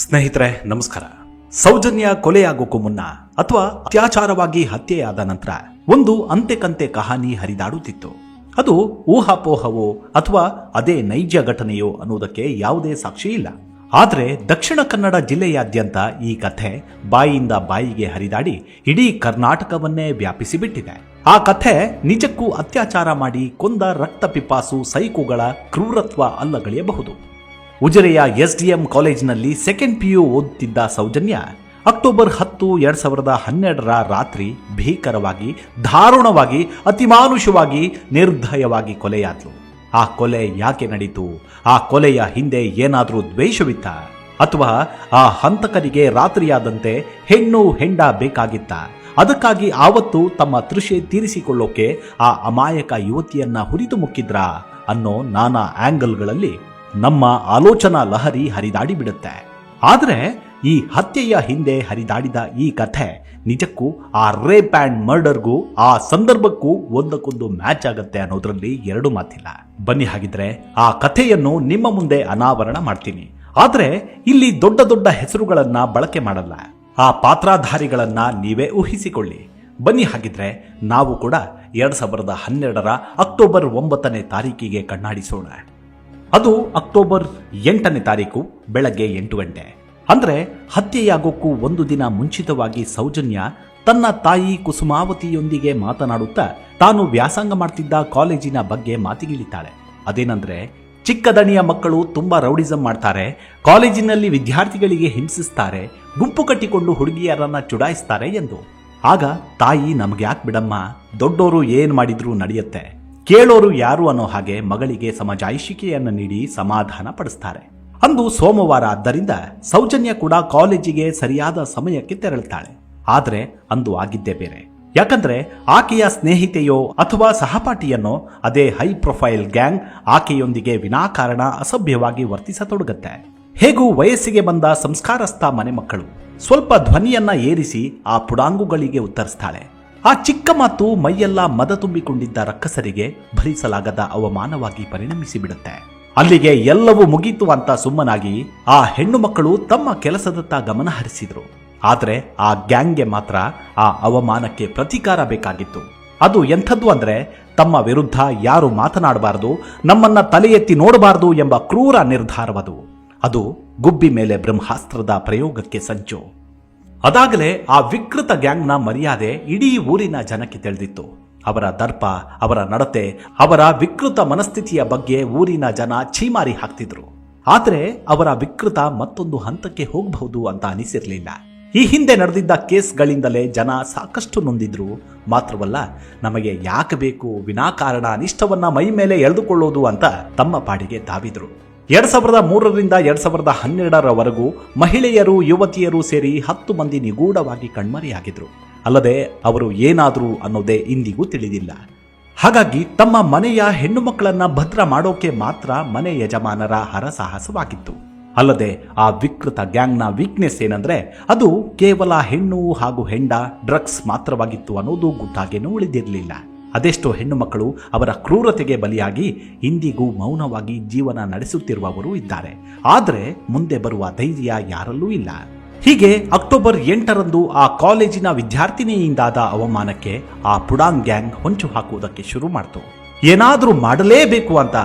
ಸ್ನೇಹಿತರೆ ನಮಸ್ಕಾರ. ಸೌಜನ್ಯ ಕೊಲೆಯಾಗೋಕ್ಕೂ ಮುನ್ನ ಅಥವಾ ಅತ್ಯಾಚಾರವಾಗಿ ಹತ್ಯೆಯಾದ ನಂತರ ಒಂದು ಅಂತೆ ಕಹಾನಿ ಹರಿದಾಡುತ್ತಿತ್ತು. ಅದು ಊಹಾಪೋಹವೋ ಅಥವಾ ಅದೇ ನೈಜ ಘಟನೆಯೋ ಅನ್ನೋದಕ್ಕೆ ಯಾವುದೇ ಸಾಕ್ಷಿ ಇಲ್ಲ. ಆದರೆ ದಕ್ಷಿಣ ಕನ್ನಡ ಜಿಲ್ಲೆಯಾದ್ಯಂತ ಈ ಕಥೆ ಬಾಯಿಯಿಂದ ಬಾಯಿಗೆ ಹರಿದಾಡಿ ಇಡೀ ಕರ್ನಾಟಕವನ್ನೇ ವ್ಯಾಪಿಸಿಬಿಟ್ಟಿದೆ. ಆ ಕಥೆ ನಿಜಕ್ಕೂ ಅತ್ಯಾಚಾರ ಮಾಡಿ ಕೊಂದ ರಕ್ತ ಪಿಪಾಸು ಸೈಕೋಗಳ ಕ್ರೂರತ್ವ ಅಲ್ಲಗಳೆಯಬಹುದು. ಉಜಿರೆಯ SDM ಕಾಲೇಜಿನಲ್ಲಿ ಸೆಕೆಂಡ್ PU ಓದುತ್ತಿದ್ದ ಸೌಜನ್ಯ ಅಕ್ಟೋಬರ್ 10, 2012 ರಾತ್ರಿ ಭೀಕರವಾಗಿ, ದಾರುಣವಾಗಿ, ಅತಿಮಾನುಷವಾಗಿ, ನಿರ್ದಯವಾಗಿ ಕೊಲೆಯಾದ್ಲು. ಆ ಕೊಲೆ ಯಾಕೆ ನಡೀತು? ಆ ಕೊಲೆಯ ಹಿಂದೆ ಏನಾದರೂ ದ್ವೇಷವಿತ್ತ? ಅಥವಾ ಆ ಹಂತಕರಿಗೆ ರಾತ್ರಿಯಾದಂತೆ ಹೆಣ್ಣು ಹೆಂಡ ಬೇಕಾಗಿತ್ತ? ಅದಕ್ಕಾಗಿ ಆವತ್ತು ತಮ್ಮ ತೃಷೆ ತೀರಿಸಿಕೊಳ್ಳೋಕೆ ಆ ಅಮಾಯಕ ಯುವತಿಯನ್ನ ಹುರಿದು ಮುಕ್ಕಿದ್ರಾ ಅನ್ನೋ ನಾನಾ ಆಂಗಲ್ಗಳಲ್ಲಿ ನಮ್ಮ ಆಲೋಚನಾ ಲಹರಿ ಹರಿದಾಡಿ ಬಿಡುತ್ತೆ. ಆದರೆ ಈ ಹತ್ಯೆಯ ಹಿಂದೆ ಹರಿದಾಡಿದ ಈ ಕಥೆ ನಿಜಕ್ಕೂ ಆ ರೇಪ್ ಆ್ಯಂಡ್ ಮರ್ಡರ್ಗೂ ಆ ಸಂದರ್ಭಕ್ಕೂ ಒಂದಕ್ಕೊಂದು ಮ್ಯಾಚ್ ಆಗತ್ತೆ ಅನ್ನೋದ್ರಲ್ಲಿ ಎರಡು ಮಾತಿಲ್ಲ. ಬನ್ನಿ ಹಾಗಿದ್ರೆ ಆ ಕಥೆಯನ್ನು ನಿಮ್ಮ ಮುಂದೆ ಅನಾವರಣ ಮಾಡ್ತೀನಿ. ಆದರೆ ಇಲ್ಲಿ ದೊಡ್ಡ ದೊಡ್ಡ ಹೆಸರುಗಳನ್ನ ಬಳಕೆ ಮಾಡಲ್ಲ. ಆ ಪಾತ್ರಧಾರಿಗಳನ್ನ ನೀವೇ ಊಹಿಸಿಕೊಳ್ಳಿ. ಬನ್ನಿ ಹಾಗಿದ್ರೆ ನಾವು ಕೂಡ 2012 ಅಕ್ಟೋಬರ್ 9 ಕಣ್ಣಾಡಿಸೋಣ. ಅದು ಅಕ್ಟೋಬರ್ 8 ಬೆಳಗ್ಗೆ 8 ಗಂಟೆ. ಅಂದ್ರೆ ಹತ್ಯೆಯಾಗೋಕ್ಕೂ ಒಂದು ದಿನ ಮುಂಚಿತವಾಗಿ ಸೌಜನ್ಯ ತನ್ನ ತಾಯಿ ಕುಸುಮಾವತಿಯೊಂದಿಗೆ ಮಾತನಾಡುತ್ತಾ ತಾನು ವ್ಯಾಸಂಗ ಮಾಡ್ತಿದ್ದ ಕಾಲೇಜಿನ ಬಗ್ಗೆ ಮಾತಿಗಿಳಿತಾಳೆ. ಅದೇನಂದ್ರೆ, ಚಿಕ್ಕದಣಿಯ ಮಕ್ಕಳು ತುಂಬಾ ರೌಡಿಸಂ ಮಾಡ್ತಾರೆ, ಕಾಲೇಜಿನಲ್ಲಿ ವಿದ್ಯಾರ್ಥಿಗಳಿಗೆ ಹಿಂಸಿಸ್ತಾರೆ, ಗುಂಪು ಕಟ್ಟಿಕೊಂಡು ಹುಡುಗಿಯರನ್ನ ಚುಡಾಯಿಸ್ತಾರೆ ಎಂದು. ಆಗ ತಾಯಿ, ನಮ್ಗೆ ಯಾಕೆ ಬಿಡಮ್ಮ, ದೊಡ್ಡೋರು ಏನ್ ಮಾಡಿದ್ರೂ ನಡೆಯುತ್ತೆ, ಕೇಳೋರು ಯಾರು ಅನ್ನೋ ಹಾಗೆ ಮಗಳಿಗೆ ಸಮಜಾಯಿಷಿಕೆಯನ್ನು ನೀಡಿ ಸಮಾಧಾನ ಪಡಿಸ್ತಾರೆ. ಅಂದು ಸೋಮವಾರ ಆದ್ದರಿಂದ ಸೌಜನ್ಯ ಕೂಡ ಕಾಲೇಜಿಗೆ ಸರಿಯಾದ ಸಮಯಕ್ಕೆ ತೆರಳುತ್ತಾಳೆ. ಆದರೆ ಅಂದು ಆಗಿದ್ದೇ ಬೇರೆ. ಯಾಕಂದ್ರೆ ಆಕೆಯ ಸ್ನೇಹಿತೆಯೋ ಅಥವಾ ಸಹಪಾಠಿಯನ್ನೋ ಅದೇ ಹೈ ಪ್ರೊಫೈಲ್ ಗ್ಯಾಂಗ್ ಆಕೆಯೊಂದಿಗೆ ವಿನಾಕಾರಣ ಅಸಭ್ಯವಾಗಿ ವರ್ತಿಸತೊಡಗುತ್ತೆ. ಹೇಗೂ ವಯಸ್ಸಿಗೆ ಬಂದ ಸಂಸ್ಕಾರಸ್ಥ ಮನೆ ಮಕ್ಕಳು ಸ್ವಲ್ಪ ಧ್ವನಿಯನ್ನ ಏರಿಸಿ ಆ ಪುಡಾಂಗುಗಳಿಗೆ ಉತ್ತರಿಸ್ತಾಳೆ. ಆ ಚಿಕ್ಕ ಮಾತು ಮೈಯೆಲ್ಲ ಮದ ತುಂಬಿಕೊಂಡಿದ್ದ ರಕ್ಕಸರಿಗೆ ಭರಿಸಲಾಗದ ಅವಮಾನವಾಗಿ ಪರಿಣಮಿಸಿ ಬಿಡುತ್ತೆ. ಅಲ್ಲಿಗೆ ಎಲ್ಲವೂ ಮುಗೀತು ಅಂತ ಸುಮ್ಮನಾಗಿ ಆ ಹೆಣ್ಣು ಮಕ್ಕಳು ತಮ್ಮ ಕೆಲಸದತ್ತ ಗಮನ ಹರಿಸಿದ್ರು. ಆದ್ರೆ ಆ ಗ್ಯಾಂಗ್ಗೆ ಮಾತ್ರ ಆ ಅವಮಾನಕ್ಕೆ ಪ್ರತೀಕಾರ ಬೇಕಾಗಿತ್ತು. ಅದು ಎಂಥದ್ದು ಅಂದ್ರೆ, ತಮ್ಮ ವಿರುದ್ಧ ಯಾರು ಮಾತನಾಡಬಾರದು, ನಮ್ಮನ್ನ ತಲೆ ಎತ್ತಿ ನೋಡಬಾರದು ಎಂಬ ಕ್ರೂರ ನಿರ್ಧಾರವದು. ಅದು ಗುಬ್ಬಿ ಮೇಲೆ ಬ್ರಹ್ಮಾಸ್ತ್ರದ ಪ್ರಯೋಗಕ್ಕೆ ಸಂಚು. ಅದಾಗಲೇ ಆ ವಿಕೃತ ಗ್ಯಾಂಗ್ನ ಮರ್ಯಾದೆ ಇಡೀ ಊರಿನ ಜನಕ್ಕೆ ತಿಳಿದಿತ್ತು. ಅವರ ದರ್ಪ, ಅವರ ನಡತೆ, ಅವರ ವಿಕೃತ ಮನಸ್ಥಿತಿಯ ಬಗ್ಗೆ ಊರಿನ ಜನ ಛೀಮಾರಿ ಹಾಕ್ತಿದ್ರು. ಆದರೆ ಅವರ ವಿಕೃತ ಮತ್ತೊಂದು ಹಂತಕ್ಕೆ ಹೋಗಬಹುದು ಅಂತ ಅನಿಸಿರ್ಲಿಲ್ಲ. ಈ ಹಿಂದೆ ನಡೆದಿದ್ದ ಕೇಸ್ಗಳಿಂದಲೇ ಜನ ಸಾಕಷ್ಟು ನೊಂದಿದ್ರು. ಮಾತ್ರವಲ್ಲ, ನಮಗೆ ಯಾಕೆ ಬೇಕು ವಿನಾಕಾರಣ ಅನಿಷ್ಟವನ್ನ ಮೈ ಮೇಲೆ ಎಳೆದುಕೊಳ್ಳೋದು ಅಂತ ತಮ್ಮ ಪಾಡಿಗೆ ತಾವಿದ್ರು. 2003 2012 ಮಹಿಳೆಯರು, ಯುವತಿಯರು ಸೇರಿ 10 ಮಂದಿ ನಿಗೂಢವಾಗಿ ಕಣ್ಮರೆಯಾಗಿದ್ರು. ಅಲ್ಲದೆ ಅವರು ಏನಾದ್ರು ಅನ್ನೋದೇ ಇಂದಿಗೂ ತಿಳಿದಿಲ್ಲ. ಹಾಗಾಗಿ ತಮ್ಮ ಮನೆಯ ಹೆಣ್ಣು ಮಕ್ಕಳನ್ನ ಭದ್ರ ಮಾಡೋಕೆ ಮಾತ್ರ ಮನೆ ಯಜಮಾನರ ಹರಸಾಹಸವಾಗಿತ್ತು. ಅಲ್ಲದೆ ಆ ವಿಕೃತ ಗ್ಯಾಂಗ್ನ ವೀಕ್ನೆಸ್ ಏನಂದ್ರೆ, ಅದು ಕೇವಲ ಹೆಣ್ಣು ಹಾಗೂ ಹೆಂಡ ಡ್ರಗ್ಸ್ ಮಾತ್ರವಾಗಿತ್ತು ಅನ್ನೋದು ಗುಟ್ಟಾಗೇನೂ ಉಳಿದಿರಲಿಲ್ಲ. ಅದೆಷ್ಟೋ ಹೆಣ್ಣು ಮಕ್ಕಳು ಅವರ ಕ್ರೂರತೆಗೆ ಬಲಿಯಾಗಿ ಇಂದಿಗೂ ಮೌನವಾಗಿ ಜೀವನ ನಡೆಸುತ್ತಿರುವವರು ಇದ್ದಾರೆ. ಆದರೆ ಮುಂದೆ ಬರುವ ಧೈರ್ಯ ಯಾರಲ್ಲೂ ಇಲ್ಲ. ಹೀಗೆ ಅಕ್ಟೋಬರ್ 8 ಆ ಕಾಲೇಜಿನ ವಿದ್ಯಾರ್ಥಿನಿಯಿಂದಾದ ಅವಮಾನಕ್ಕೆ ಆ ಪುಡಾಂಗ್ ಗ್ಯಾಂಗ್ ಹೊಂಚು ಹಾಕುವುದಕ್ಕೆ ಶುರು ಮಾಡ್ತು. ಏನಾದರೂ ಮಾಡಲೇಬೇಕು ಅಂತ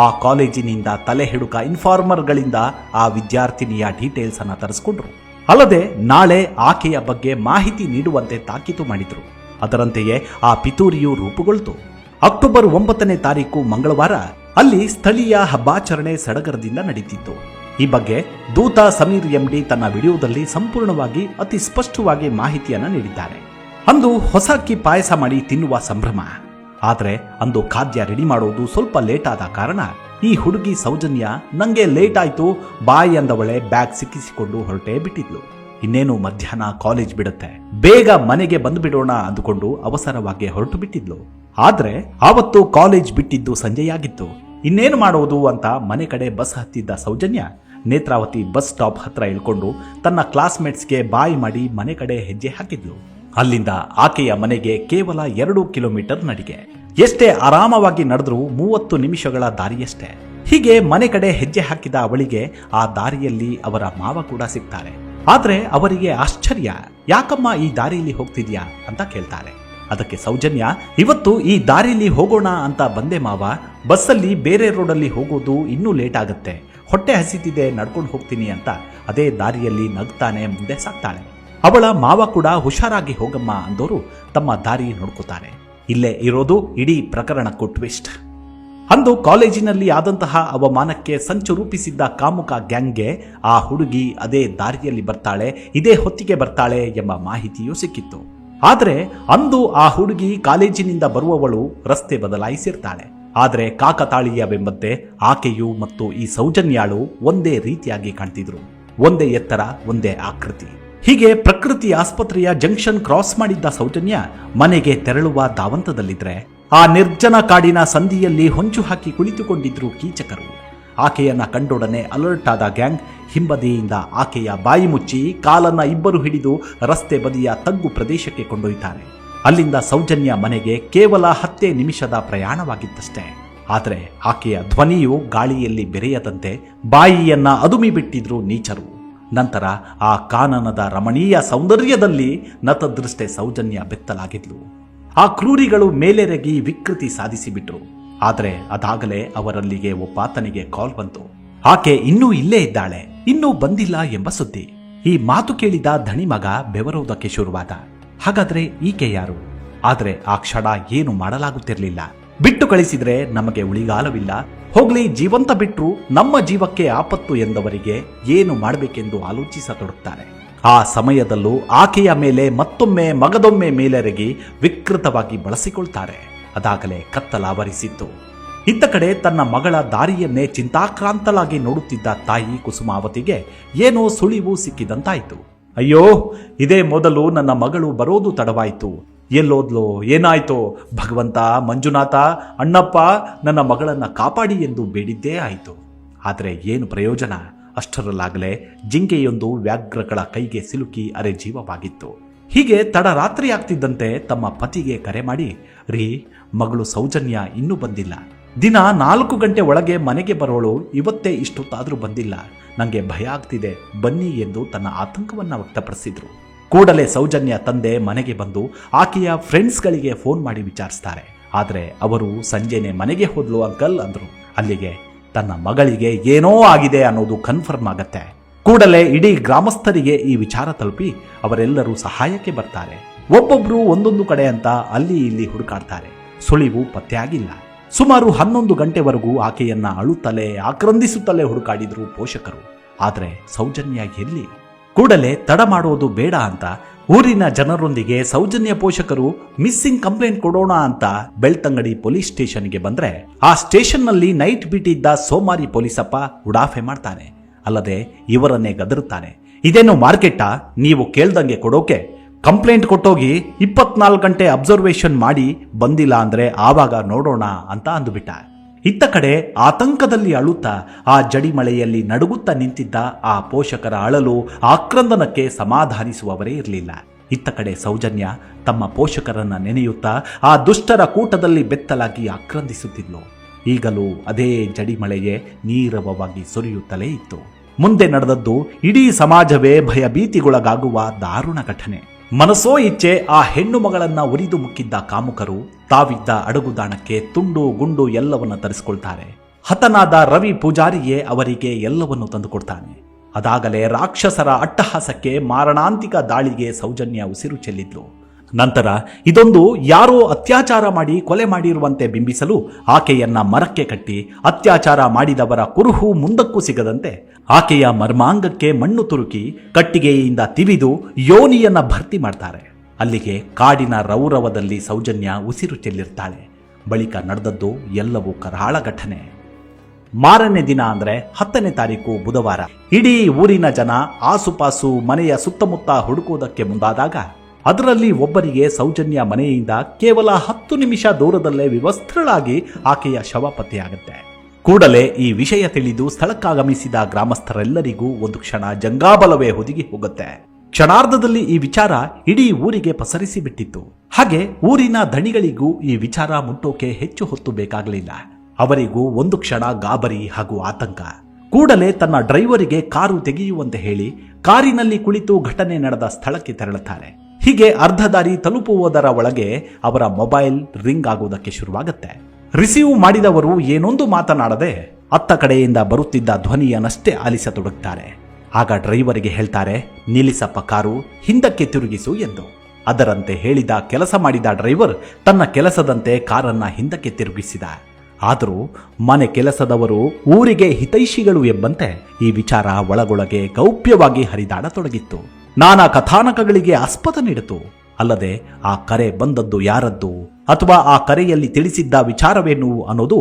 ಆ ಕಾಲೇಜಿನಿಂದ ತಲೆ ಹಿಡುಕ ಇನ್ಫಾರ್ಮರ್ಗಳಿಂದ ಆ ವಿದ್ಯಾರ್ಥಿನಿಯ ಡೀಟೇಲ್ಸ್ ಅನ್ನ ತರಿಸ್ಕೊಂಡ್ರು. ಅಲ್ಲದೆ ನಾಳೆ ಆಕೆಯ ಬಗ್ಗೆ ಮಾಹಿತಿ ನೀಡುವಂತೆ ತಾಕೀತು ಮಾಡಿದ್ರು. ಅದರಂತೆಯೇ ಆ ಪಿತೂರಿಯು ರೂಪುಗೊಳ್ತು. ಅಕ್ಟೋಬರ್ 9 ಮಂಗಳವಾರ ಅಲ್ಲಿ ಸ್ಥಳೀಯ ಹಬ್ಬಾಚರಣೆ ಸಡಗರದಿಂದ ನಡೀತಿತ್ತು. ಈ ಬಗ್ಗೆ ದೂತ ಸಮೀರ್ MD ತನ್ನ ವಿಡಿಯೋದಲ್ಲಿ ಸಂಪೂರ್ಣವಾಗಿ ಅತಿ ಸ್ಪಷ್ಟವಾಗಿ ಮಾಹಿತಿಯನ್ನ ನೀಡಿದ್ದಾರೆ. ಅಂದು ಹೊಸ ಅಕ್ಕಿ ಪಾಯಸ ಮಾಡಿ ತಿನ್ನುವ ಸಂಭ್ರಮ. ಆದರೆ ಅಂದು ಖಾದ್ಯ ರೆಡಿ ಮಾಡೋದು ಸ್ವಲ್ಪ ಲೇಟ್ ಆದ ಕಾರಣ ಈ ಹುಡುಗಿ ಸೌಜನ್ಯ, ನಂಗೆ ಲೇಟ್ ಆಯ್ತು ಬಾಯ್ ಅಂದವಳೆ ಬ್ಯಾಗ್ ಸಿಕ್ಕಿಸಿಕೊಂಡು ಹೊರಟೇ ಬಿಟ್ಟಿದ್ಲು. ಇನ್ನೇನು ಮಧ್ಯಾಹ್ನ ಕಾಲೇಜ್ ಬಿಡುತ್ತೆ, ಬೇಗ ಮನೆಗೆ ಬಂದು ಬಿಡೋಣ ಅಂದುಕೊಂಡು ಅವಸರವಾಗಿ ಹೊರಟು ಬಿಟ್ಟಿದ್ಲು. ಆದ್ರೆ ಆವತ್ತು ಕಾಲೇಜ್ ಬಿಟ್ಟಿದ್ದು ಸಂಜೆಯಾಗಿತ್ತು. ಇನ್ನೇನು ಮಾಡೋದು ಅಂತ ಮನೆ ಕಡೆ ಬಸ್ ಹತ್ತಿದ್ದ ಸೌಜನ್ಯ ನೇತ್ರಾವತಿ ಬಸ್ ಸ್ಟಾಪ್ ಹತ್ರ ಇಳ್ಕೊಂಡು ತನ್ನ ಕ್ಲಾಸ್ಮೇಟ್ಸ್ಗೆ ಬಾಯ್ ಮಾಡಿ ಮನೆ ಕಡೆ ಹೆಜ್ಜೆ ಹಾಕಿದ್ಲು. ಅಲ್ಲಿಂದ ಆಕೆಯ ಮನೆಗೆ ಕೇವಲ 2 ಕಿಲೋಮೀಟರ್ ನಡಿಗೆ. ಎಷ್ಟೇ ಆರಾಮವಾಗಿ ನಡೆದ್ರೂ 30 ನಿಮಿಷಗಳ ದಾರಿಯಷ್ಟೇ. ಹೀಗೆ ಮನೆ ಕಡೆ ಹೆಜ್ಜೆ ಹಾಕಿದ ಅವಳಿಗೆ ಆ ದಾರಿಯಲ್ಲಿ ಅವರ ಮಾವ ಕೂಡ ಸಿಗ್ತಾರೆ. ಆದ್ರೆ ಅವರಿಗೆ ಆಶ್ಚರ್ಯ, ಯಾಕಮ್ಮ ಈ ದಾರಿಯಲ್ಲಿ ಹೋಗ್ತಿದ್ಯಾ ಅಂತ ಕೇಳ್ತಾರೆ. ಅದಕ್ಕೆ ಸೌಜನ್ಯ, ಇವತ್ತು ಈ ದಾರಿಯಲ್ಲಿ ಹೋಗೋಣ ಅಂತ ಬಂದೆ ಮಾವ, ಬಸ್ಸಲ್ಲಿ ಬೇರೆ ರೋಡಲ್ಲಿ ಹೋಗೋದು ಇನ್ನೂ ಲೇಟ್ ಆಗುತ್ತೆ, ಹೊಟ್ಟೆ ಹಸಿತಿದೆ, ನಡ್ಕೊಂಡು ಹೋಗ್ತೀನಿ ಅಂತ ಅದೇ ದಾರಿಯಲ್ಲಿ ನಗ್ತಾನೆ ಮುಂದೆ ಸಾಕ್ತಾಳೆ. ಅವಳ ಮಾವ ಕೂಡ ಹುಷಾರಾಗಿ ಹೋಗಮ್ಮ ಅಂದವರು ತಮ್ಮ ದಾರಿ ನೋಡ್ಕೋತಾರೆ. ಇಲ್ಲೇ ಇರೋದು ಇಡೀ ಪ್ರಕರಣಕ್ಕೂ ಟ್ವಿಸ್ಟ್. ಅಂದು ಕಾಲೇಜಿನಲ್ಲಿ ಆದಂತಹ ಅವಮಾನಕ್ಕೆ ಸಂಚು ರೂಪಿಸಿದ್ದ ಕಾಮುಕ ಗ್ಯಾಂಗ್ಗೆ ಆ ಹುಡುಗಿ ಅದೇ ದಾರಿಯಲ್ಲಿ ಬರ್ತಾಳೆ, ಇದೇ ಹೊತ್ತಿಗೆ ಬರ್ತಾಳೆ ಎಂಬ ಮಾಹಿತಿಯೂ ಸಿಕ್ಕಿತ್ತು. ಆದರೆ ಅಂದು ಆ ಹುಡುಗಿ ಕಾಲೇಜಿನಿಂದ ಬರುವವಳು ರಸ್ತೆ ಬದಲಾಯಿಸಿರ್ತಾಳೆ. ಆದರೆ ಕಾಕತಾಳೀಯವೆಂಬಂತೆ ಆಕೆಯು ಮತ್ತು ಈ ಸೌಜನ್ಯಾಳು ಒಂದೇ ರೀತಿಯಾಗಿ ಕಾಣ್ತಿದ್ರು. ಒಂದೇ ಎತ್ತರ, ಒಂದೇ ಆಕೃತಿ. ಹೀಗೆ ಪ್ರಕೃತಿ ಆಸ್ಪತ್ರೆಯ ಜಂಕ್ಷನ್ ಕ್ರಾಸ್ ಮಾಡಿದ್ದ ಸೌಜನ್ಯ ಮನೆಗೆ ತೆರಳುವ ಧಾವಂತದಲ್ಲಿದ್ರೆ ಆ ನಿರ್ಜನ ಕಾಡಿನ ಸಂದಿಯಲ್ಲಿ ಹೊಂಚು ಹಾಕಿ ಕುಳಿತುಕೊಂಡಿದ್ರು ಕೀಚಕರು. ಆಕೆಯನ್ನ ಕಂಡೊಡನೆ ಅಲರ್ಟ್ ಆದ ಗ್ಯಾಂಗ್ ಹಿಂಬದಿಯಿಂದ ಆಕೆಯ ಬಾಯಿ ಮುಚ್ಚಿ ಕಾಲನ್ನ ಇಬ್ಬರು ಹಿಡಿದು ರಸ್ತೆ ಬದಿಯ ತಗ್ಗು ಪ್ರದೇಶಕ್ಕೆ ಕೊಂಡೊಯ್ತಾರೆ. ಅಲ್ಲಿಂದ ಸೌಜನ್ಯ ಮನೆಗೆ ಕೇವಲ 10 ನಿಮಿಷದ ಪ್ರಯಾಣವಾಗಿತ್ತಷ್ಟೇ. ಆದರೆ ಆಕೆಯ ಧ್ವನಿಯು ಗಾಳಿಯಲ್ಲಿ ಬೆರೆಯದಂತೆ ಬಾಯಿಯನ್ನ ಅದುಮಿ ಬಿಟ್ಟಿದ್ರು ನೀಚರು. ನಂತರ ಆ ಕಾನನದ ರಮಣೀಯ ಸೌಂದರ್ಯದಲ್ಲಿ ನತದೃಷ್ಟೆ ಸೌಜನ್ಯ ಬೆತ್ತಲಾಗಿದ್ಲು. ಆ ಕ್ರೂರಿಗಳು ಮೇಲೆರಗಿ ವಿಕೃತಿ ಸಾಧಿಸಿಬಿಟ್ರು. ಆದರೆ ಅದಾಗಲೇ ಅವರಲ್ಲಿಗೆ ಒಬ್ಬಾತನಿಗೆ ಕಾಲ್ ಬಂತು. ಆಕೆ ಇನ್ನೂ ಇಲ್ಲೇ ಇದ್ದಾಳೆ, ಇನ್ನೂ ಬಂದಿಲ್ಲ ಎಂಬ ಸುದ್ದಿ. ಈ ಮಾತು ಕೇಳಿದ ಧಣಿ ಮಗ ಬೆವರೋದಕ್ಕೆ ಶುರುವಾದ. ಹಾಗಾದ್ರೆ ಈಕೆ ಯಾರು? ಆದ್ರೆ ಆ ಕ್ಷಣ ಏನು ಮಾಡಲಾಗುತ್ತಿರಲಿಲ್ಲ. ಬಿಟ್ಟು ಕಳಿಸಿದ್ರೆ ನಮಗೆ ಉಳಿಗಾಲವಿಲ್ಲ, ಹೋಗ್ಲಿ ಜೀವಂತ ಬಿಟ್ರು ನಮ್ಮ ಜೀವಕ್ಕೆ ಆಪತ್ತು ಎಂದವರಿಗೆ ಏನು ಮಾಡಬೇಕೆಂದು ಆಲೋಚಿಸತೊಡಗ್ತಾರೆ. ಆ ಸಮಯದಲ್ಲೂ ಆಕೆಯ ಮೇಲೆ ಮತ್ತೊಮ್ಮೆ ಮಗದೊಮ್ಮೆ ಮೇಲೆರಗಿ ವಿಕೃತವಾಗಿ ಬಳಸಿಕೊಳ್ತಾರೆ. ಅದಾಗಲೇ ಕತ್ತಲಾವರಿಸಿತ್ತು. ಇತ್ತ ಕಡೆ ತನ್ನ ಮಗಳ ದಾರಿಯನ್ನೇ ಚಿಂತಾಕ್ರಾಂತಳಾಗಿ ನೋಡುತ್ತಿದ್ದ ತಾಯಿ ಕುಸುಮಾವತಿಗೆ ಏನೋ ಸುಳಿವು ಸಿಕ್ಕಿದಂತಾಯಿತು. ಅಯ್ಯೋ, ಇದೇ ಮೊದಲು ನನ್ನ ಮಗಳು ಬರೋದು ತಡವಾಯಿತು, ಎಲ್ಲೋದ್ಲೋ ಏನಾಯ್ತೋ, ಭಗವಂತ, ಮಂಜುನಾಥ, ಅಣ್ಣಪ್ಪ ನನ್ನ ಮಗಳನ್ನ ಕಾಪಾಡಿ ಎಂದು ಬೇಡಿದ್ದೇ ಆಯಿತು. ಆದರೆ ಏನು ಪ್ರಯೋಜನ? ಅಷ್ಟರಲ್ಲಾಗಲೇ ಜಿಂಕೆಯೊಂದು ವ್ಯಾಘ್ರಗಳ ಕೈಗೆ ಸಿಲುಕಿ ಅರೆ ಜೀವವಾಗಿತ್ತು. ಹೀಗೆ ತಡರಾತ್ರಿ ಆಗ್ತಿದ್ದಂತೆ ತಮ್ಮ ಪತಿಗೆ ಕರೆ ಮಾಡಿ, ರೀ, ಮಗಳು ಸೌಜನ್ಯ ಇನ್ನೂ ಬಂದಿಲ್ಲ, ದಿನ 4 ಗಂಟೆ ಒಳಗೆ ಮನೆಗೆ ಬರೋಳು, ಇವತ್ತೇ ಇಷ್ಟೊತ್ತಾದ್ರೂ ಬಂದಿಲ್ಲ, ನನಗೆ ಭಯ ಆಗ್ತಿದೆ, ಬನ್ನಿ ಎಂದು ತನ್ನ ಆತಂಕವನ್ನ ವ್ಯಕ್ತಪಡಿಸಿದ್ರು. ಕೂಡಲೇ ಸೌಜನ್ಯ ತಂದೆ ಮನೆಗೆ ಬಂದು ಆಕೆಯ ಫ್ರೆಂಡ್ಸ್ಗಳಿಗೆ ಫೋನ್ ಮಾಡಿ ವಿಚಾರಿಸ್ತಾರೆ. ಆದರೆ ಅವರು ಸಂಜೆನೆ ಮನೆಗೆ ಹೋದ್ಲು ಅಂಕಲ್ ಅಂದ್ರು. ಅಲ್ಲಿಗೆ ತನ್ನ ಮಗಳಿಗೆ ಏನೋ ಆಗಿದೆ ಅನ್ನೋದು ಕನ್ಫರ್ಮ್ ಆಗತ್ತೆ. ಕೂಡಲೇ ಇಡೀ ಗ್ರಾಮಸ್ಥರಿಗೆ ಈ ವಿಚಾರ ತಲುಪಿ ಅವರೆಲ್ಲರೂ ಸಹಾಯಕ್ಕೆ ಬರ್ತಾರೆ. ಒಬ್ಬೊಬ್ರು ಒಂದೊಂದು ಕಡೆ ಅಂತ ಅಲ್ಲಿ ಇಲ್ಲಿ ಹುಡುಕಾಡ್ತಾರೆ. ಸುಳಿವು ಪತ್ತೆಯಾಗಿಲ್ಲ. ಸುಮಾರು 11 ಗಂಟೆವರೆಗೂ ಆಕೆಯನ್ನ ಅಳುತ್ತಲೇ ಆಕ್ರಂದಿಸುತ್ತಲೇ ಹುಡುಕಾಡಿದ್ರು ಪೋಷಕರು. ಆದರೆ ಸೌಜನ್ಯ ಎಲ್ಲಿ? ಕೂಡಲೇ ತಡ ಮಾಡೋದು ಬೇಡ ಅಂತ ಊರಿನ ಜನರೊಂದಿಗೆ ಸೌಜನ್ಯ ಪೋಷಕರು ಮಿಸ್ಸಿಂಗ್ ಕಂಪ್ಲೇಂಟ್ ಕೊಡೋಣ ಅಂತ ಬೆಳ್ತಂಗಡಿ ಪೊಲೀಸ್ ಸ್ಟೇಷನ್ಗೆ ಬಂದ್ರೆ ಆ ಸ್ಟೇಷನ್ನಲ್ಲಿ ನೈಟ್ ಬಿಟ್ಟಿದ್ದ ಸೋಮಾರಿ ಪೊಲೀಸಪ್ಪ ಉಡಾಫೆ ಮಾಡ್ತಾನೆ. ಅಲ್ಲದೆ ಇವರನ್ನೇ ಗದರುತ್ತಾನೆ. ಇದೇನು ಮಾರ್ಕೆಟಾ, ನೀವು ಕೇಳ್ದಂಗೆ ಕೊಡೋಕೆ? ಕಂಪ್ಲೇಂಟ್ ಕೊಟ್ಟೋಗಿ 24 ಗಂಟೆ ಅಬ್ಸರ್ವೇಷನ್ ಮಾಡಿ ಬಂದಿಲ್ಲ ಅಂದ್ರೆ ಆವಾಗ ನೋಡೋಣ ಅಂತ ಅಂದುಬಿಟ್ಟ. ಇತ್ತ ಕಡೆ ಆತಂಕದಲ್ಲಿ ಅಳುತ್ತಾ ಆ ಜಡಿಮಳೆಯಲ್ಲಿ ನಡುಗುತ್ತಾ ನಿಂತಿದ್ದ ಆ ಪೋಷಕರ ಅಳಲು ಆಕ್ರಂದನಕ್ಕೆ ಸಮಾಧಾನಿಸುವವರೇ ಇರಲಿಲ್ಲ. ಇತ್ತ ಕಡೆ ಸೌಜನ್ಯ ತಮ್ಮ ಪೋಷಕರನ್ನ ನೆನೆಯುತ್ತಾ ಆ ದುಷ್ಟರ ಕೂಟದಲ್ಲಿ ಬೆತ್ತಲಾಗಿ ಆಕ್ರಂದಿಸುತ್ತಿದ್ಲು. ಈಗಲೂ ಅದೇ ಜಡಿಮಳೆಯೇ ನೀರವವಾಗಿ ಸುರಿಯುತ್ತಲೇ ಇತ್ತು. ಮುಂದೆ ನಡೆದದ್ದು ಇಡೀ ಸಮಾಜವೇ ಭಯಭೀತಿಗೊಳಗಾಗುವ ದಾರುಣ ಘಟನೆ. ಮನಸೋ ಇಚ್ಛೆ ಆ ಹೆಣ್ಣು ಮಗಳನ್ನ ಉರಿದು ಮುಕ್ಕಿದ್ದ ಕಾಮುಕರು ತಾವಿದ್ದ ಅಡಗುದಾಣಕ್ಕೆ ತುಂಡು ಗುಂಡು ಎಲ್ಲವನ್ನ ತರಿಸಿಕೊಳ್ತಾರೆ. ಹತನಾದ ರವಿ ಪೂಜಾರಿಯೇ ಅವರಿಗೆ ಎಲ್ಲವನ್ನು ತಂದುಕೊಡ್ತಾನೆ. ಅದಾಗಲೇ ರಾಕ್ಷಸರ ಅಟ್ಟಹಾಸಕ್ಕೆ ಮಾರಣಾಂತಿಕ ದಾಳಿಗೆ ಸೌಜನ್ಯ ಉಸಿರು ಚೆಲ್ಲಿದ್ರು. ನಂತರ ಇದೊಂದು ಯಾರೋ ಅತ್ಯಾಚಾರ ಮಾಡಿ ಕೊಲೆ ಮಾಡಿರುವಂತೆ ಬಿಂಬಿಸಲು ಆಕೆಯನ್ನ ಮರಕ್ಕೆ ಕಟ್ಟಿ ಅತ್ಯಾಚಾರ ಮಾಡಿದವರ ಕುರುಹು ಮುಂದಕ್ಕೂ ಸಿಗದಂತೆ ಆಕೆಯ ಮರ್ಮಾಂಗಕ್ಕೆ ಮಣ್ಣು ತುರುಕಿ ಕಟ್ಟಿಗೆಯಿಂದ ತಿವಿದು ಯೋನಿಯನ್ನ ಭರ್ತಿ ಮಾಡ್ತಾರೆ. ಅಲ್ಲಿಗೆ ಕಾಡಿನ ರೌರವದಲ್ಲಿ ಸೌಜನ್ಯ ಉಸಿರು ಚೆಲ್ಲಿರ್ತಾಳೆ. ಬಳಿಕ ನಡೆದದ್ದು ಎಲ್ಲವೂ ಕರಾಳ ಘಟನೆ. ಮಾರನೇ ದಿನ ಅಂದ್ರೆ 10ನೇ ತಾರೀಕು ಬುಧವಾರ ಇಡೀ ಊರಿನ ಜನ ಆಸುಪಾಸು ಮನೆಯ ಸುತ್ತಮುತ್ತ ಹುಡುಕುವುದಕ್ಕೆ ಮುಂದಾದಾಗ ಅದರಲ್ಲಿ ಒಬ್ಬರಿಗೆ ಸೌಜನ್ಯ ಮನೆಯಿಂದ ಕೇವಲ 10 ನಿಮಿಷ ದೂರದಲ್ಲೇ ವಿವಸ್ತ್ರಳಾಗಿ ಆಕೆಯ ಶವ ಪತ್ತೆಯಾಗುತ್ತೆ. ಕೂಡಲೇ ಈ ವಿಷಯ ತಿಳಿದು ಸ್ಥಳಕ್ಕಾಗಮಿಸಿದ ಗ್ರಾಮಸ್ಥರೆಲ್ಲರಿಗೂ ಒಂದು ಕ್ಷಣ ಜಂಗಾಬಲವೇ ಹುದುಗಿ ಹೋಗುತ್ತೆ. ಕ್ಷಣಾರ್ಧದಲ್ಲಿ ಈ ವಿಚಾರ ಇಡೀ ಊರಿಗೆ ಪಸರಿಸಿ ಬಿಟ್ಟಿತ್ತು. ಹಾಗೆ ಊರಿನ ದಣಿಗಳಿಗೂ ಈ ವಿಚಾರ ಮುಟ್ಟೋಕೆ ಹೆಚ್ಚು ಹೊತ್ತು ಬೇಕಾಗಲಿಲ್ಲ. ಅವರಿಗೂ ಒಂದು ಕ್ಷಣ ಗಾಬರಿ ಹಾಗೂ ಆತಂಕ. ಕೂಡಲೇ ತನ್ನ ಡ್ರೈವರಿಗೆ ಕಾರು ತೆಗೆಯುವಂತೆ ಹೇಳಿ ಕಾರಿನಲ್ಲಿ ಕುಳಿತು ಘಟನೆ ನಡೆದ ಸ್ಥಳಕ್ಕೆ ತೆರಳುತ್ತಾರೆ. ಹೀಗೆ ಅರ್ಧ ದಾರಿ ತಲುಪುವುದರ ಒಳಗೆ ಅವರ ಮೊಬೈಲ್ ರಿಂಗ್ ಆಗುವುದಕ್ಕೆ ಶುರುವಾಗುತ್ತೆ. ರಿಸೀವ್ ಮಾಡಿದವರು ಏನೊಂದು ಮಾತನಾಡದೆ ಅತ್ತ ಕಡೆಯಿಂದ ಬರುತ್ತಿದ್ದ ಧ್ವನಿಯನ್ನಷ್ಟೇ ಆಲಿಸತೊಡಗುತ್ತಾರೆ. ಆಗ ಡ್ರೈವರಿಗೆ ಹೇಳ್ತಾರೆ, ನಿಲ್ಲಿಸಪ್ಪ ಕಾರು, ಹಿಂದಕ್ಕೆ ತಿರುಗಿಸು ಎಂದು. ಅದರಂತೆ ಹೇಳಿದ ಕೆಲಸ ಮಾಡಿದ ಡ್ರೈವರ್ ತನ್ನ ಕೆಲಸದಂತೆ ಕಾರನ್ನ ಹಿಂದಕ್ಕೆ ತಿರುಗಿಸಿದ. ಆದರೂ ಮನೆ ಕೆಲಸದವರು ಊರಿಗೆ ಹಿತೈಷಿಗಳು ಎಂಬಂತೆ ಈ ವಿಚಾರ ಒಳಗೊಳಗೆ ಗೌಪ್ಯವಾಗಿ ಹರಿದಾಡತೊಡಗಿತ್ತು. ನಾನಾ ಕಥಾನಕಗಳಿಗೆ ಆಸ್ಪದ ನೀಡಿತು. ಅಲ್ಲದೆ ಆ ಕರೆ ಬಂದದ್ದು ಯಾರದ್ದು ಅಥವಾ ಆ ಕರೆಯಲ್ಲಿ ತಿಳಿಸಿದ್ದ ವಿಚಾರವೇನು ಅನ್ನೋದು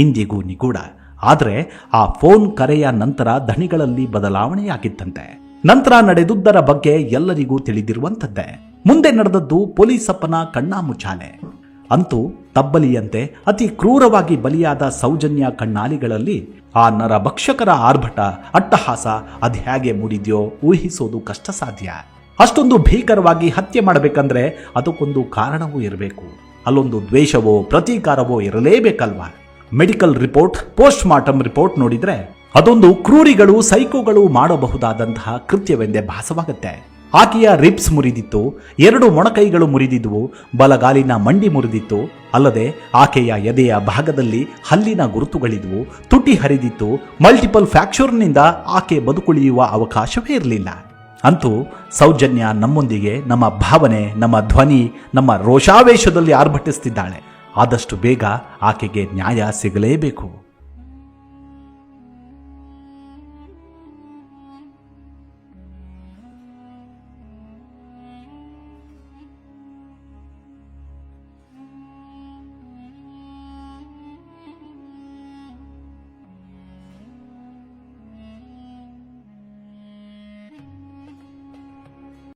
ಇಂದಿಗೂ ನಿಗೂಢ. ಆದರೆ ಆ ಫೋನ್ ಕರೆಯ ನಂತರ ದಣಿಗಳಲ್ಲಿ ಬದಲಾವಣೆಯಾಗಿತ್ತಂತೆ. ನಂತರ ನಡೆದುದರ ಬಗ್ಗೆ ಎಲ್ಲರಿಗೂ ತಿಳಿದಿರುವಂಥದ್ದೇ. ಮುಂದೆ ನಡೆದದ್ದು ಪೊಲೀಸಪ್ಪನ ಕಣ್ಣಾಮುಚ್ಚಾಲೆ. ಅಂತೂ ತಬ್ಬಲಿಯಂತೆ ಅತಿ ಕ್ರೂರವಾಗಿ ಬಲಿಯಾದ ಸೌಜನ್ಯ ಕಣ್ಣಾಲಿಗಳಲ್ಲಿ ಆ ನರಭಕ್ಷಕರ ಆರ್ಭಟ, ಅಟ್ಟಹಾಸ ಅದ್ಹ್ಯಾಗೆ ಮೂಡಿದ್ಯೋ ಊಹಿಸೋದು ಕಷ್ಟ ಸಾಧ್ಯ. ಅಷ್ಟೊಂದು ಭೀಕರವಾಗಿ ಹತ್ಯೆ ಮಾಡಬೇಕಂದ್ರೆ ಅದಕ್ಕೊಂದು ಕಾರಣವೂ ಇರಬೇಕು. ಅಲ್ಲೊಂದು ದ್ವೇಷವೋ ಪ್ರತೀಕಾರವೋ ಇರಲೇಬೇಕಲ್ವಾ? Medical report, post mortem report ನೋಡಿದ್ರೆ ಅದೊಂದು ಕ್ರೂರಿಗಳು, ಸೈಕೋಗಳು ಮಾಡಬಹುದಾದಂತಹ ಕೃತ್ಯವೆಂದೇ ಭಾಸವಾಗುತ್ತೆ. ಆಕೆಯ ರಿಬ್ಸ್ ಮುರಿದಿತ್ತು, 2 ಮೊಣಕೈಗಳು ಮುರಿದಿದ್ವು, ಬಲಗಾಲಿನ ಮಂಡಿ ಮುರಿದಿತ್ತು. ಅಲ್ಲದೆ ಆಕೆಯ ಎದೆಯ ಭಾಗದಲ್ಲಿ ಹಲ್ಲಿನ ಗುರುತುಗಳಿದ್ವು, ತುಟಿ ಹರಿದಿತ್ತು. ಮಲ್ಟಿಪಲ್ ಫ್ರ್ಯಾಕ್ಚರ್ನಿಂದ ಆಕೆ ಬದುಕುಳಿಯುವ ಅವಕಾಶವೇ ಇರಲಿಲ್ಲ. ಅಂತೂ ಸೌಜನ್ಯ ನಮ್ಮೊಂದಿಗೆ ನಮ್ಮ ಭಾವನೆ, ನಮ್ಮ ಧ್ವನಿ, ನಮ್ಮ ರೋಷಾವೇಶದಲ್ಲಿ ಆರ್ಭಟಿಸ್ತಿದ್ದಾಳೆ. ಆದಷ್ಟು ಬೇಗ ಆಕೆಗೆ ನ್ಯಾಯ ಸಿಗಲೇಬೇಕು.